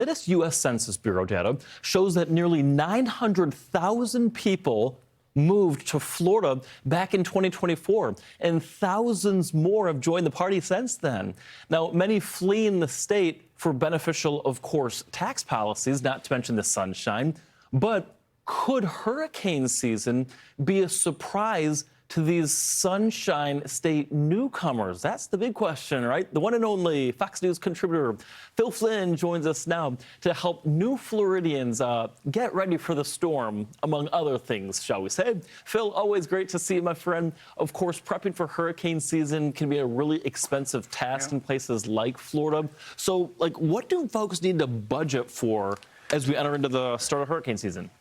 latest U.S. Census Bureau data shows that nearly 900,000 people moved to Florida back in 2024, and thousands more have joined the party since then. Now, many fleeing the state for beneficial, of course, tax policies, not to mention the sunshine. But could hurricane season be a surprise to these Sunshine State newcomers? That's the big question, right? The one and only Fox News contributor Phil Flynn joins us now to help new Floridians get ready for the storm, among other things, shall we say. Phil, always great to see you, my friend. Of course, prepping for hurricane season can be a really expensive task in places like Florida. So, what do folks need to budget for as we enter into the start of hurricane season?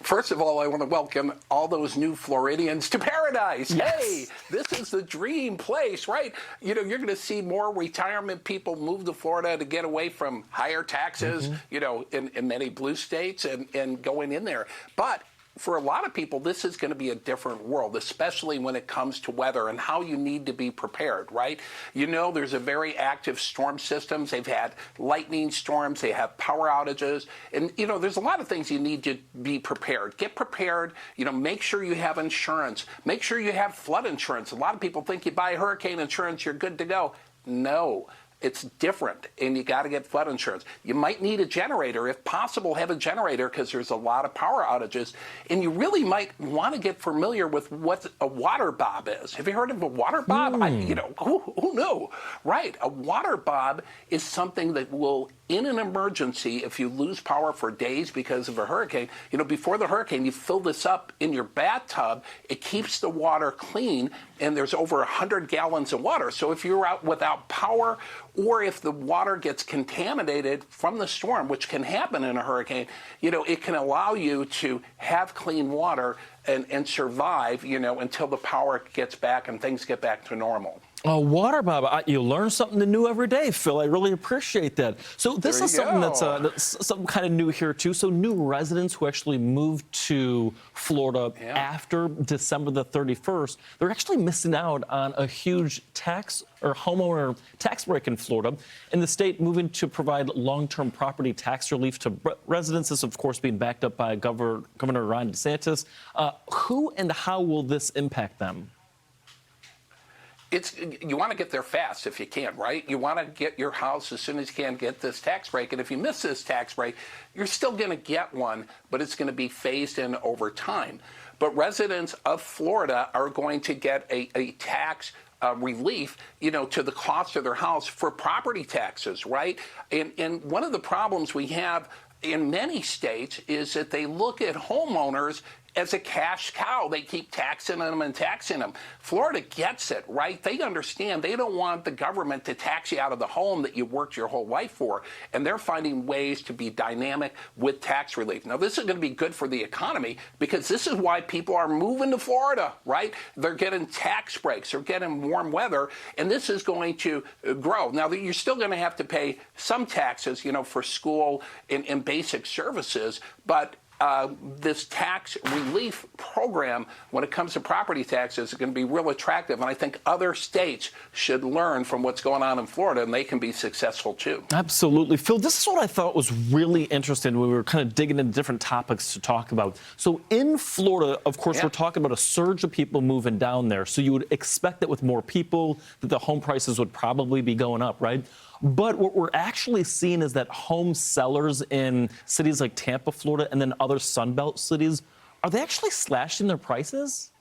First of all, I want to welcome all those new Floridians to paradise. Yes. Hey, this is the dream place, right? You know, you're going to see more retirement people move to Florida to get away from higher taxes, in many blue states and going in there. But for a lot of people, this is going to be a different world, especially when it comes to weather and how you need to be prepared, right? You know, there's a very active storm systems. They've had lightning storms. They have power outages. And, there's a lot of things you need to be prepared. Get prepared. Make sure you have insurance. Make sure you have flood insurance. A lot of people think you buy hurricane insurance, you're good to go. No. It's different, and you got to get flood insurance. You might need a generator. If possible, have a generator because there's a lot of power outages. And you really might want to get familiar with what a water bob is. Have you heard of a water bob? Who knew? Right. A water bob is something that will, in an emergency, if you lose power for days because of a hurricane, before the hurricane, you fill this up in your bathtub. It keeps the water clean, and there's over 100 gallons of water. So if you're out without power, or if the water gets contaminated from the storm, which can happen in a hurricane, it can allow you to have clean water and survive, until the power gets back and things get back to normal. Water bob, you learn something new every day, Phil. I really appreciate that. So this is something that's something kind of new here, too. So new residents who actually moved to Florida after December the 31st, they're actually missing out on a huge tax or homeowner tax break in Florida. And the state moving to provide long-term property tax relief to residents. This, of course, being backed up by Governor Ron DeSantis. Who and how will this impact them? You want to get there fast if you can, right? You want to get your house as soon as you can, get this tax break. And if you miss this tax break, you're still going to get one, but it's going to be phased in over time. But residents of Florida are going to get a tax relief, to the cost of their house for property taxes, right? And one of the problems we have in many states is that they look at homeowners as a cash cow. They keep taxing them and taxing them. Florida gets it, right? They understand they don't want the government to tax you out of the home that you worked your whole life for. And they're finding ways to be dynamic with tax relief. Now, this is going to be good for the economy because this is why people are moving to Florida, right? They're getting tax breaks. They're getting warm weather. And this is going to grow. Now, you're still going to have to pay some taxes, for school and basic services. But this tax relief program, when it comes to property taxes, is going to be real attractive. And I think other states should learn from what's going on in Florida, and they can be successful, too. Absolutely. Phil, this is what I thought was really interesting when we were kind of digging into different topics to talk about. So in Florida, of course, we're talking about a surge of people moving down there. So you would expect that with more people, that the home prices would probably be going up, right? But what we're actually seeing is that home sellers in cities like Tampa, Florida, and then other Sunbelt cities, are they actually slashing their prices?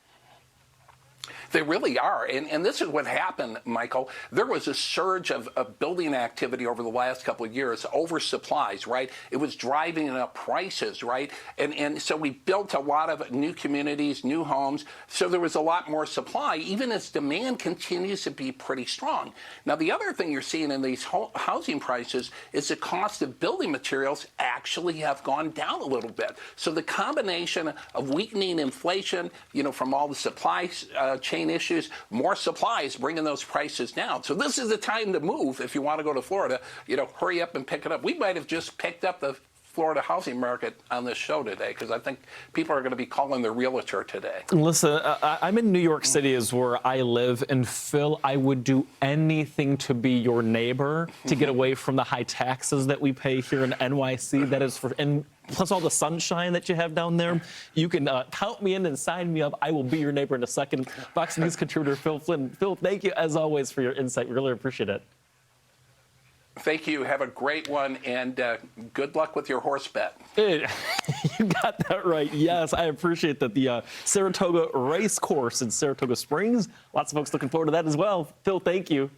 They really are. And this is what happened, Michael. There was a surge of building activity over the last couple of years, oversupplies, right? It was driving up prices, right? And so we built a lot of new communities, new homes. So there was a lot more supply, even as demand continues to be pretty strong. Now, the other thing you're seeing in these housing prices is the cost of building materials actually have gone down a little bit. So the combination of weakening inflation, from all the supply chain issues, more supplies bringing those prices down. So this is the time to move if you want to go to Florida. Hurry up and pick it up. We might have just picked up the Florida housing market on this show today, because I think people are going to be calling their realtor today. Listen, I'm in New York City is where I live, and Phil, I would do anything to be your neighbor to get away from the high taxes that we pay here in NYC. That is for, and plus all the sunshine that you have down there. You can count me in and sign me up. I will be your neighbor in a second. Fox News contributor Phil Flynn. Phil, thank you as always for your insight. Really appreciate it. Thank you. Have a great one, and good luck with your horse bet. You got that right. Yes, I appreciate that. The Saratoga Race Course in Saratoga Springs. Lots of folks looking forward to that as well. Phil, thank you.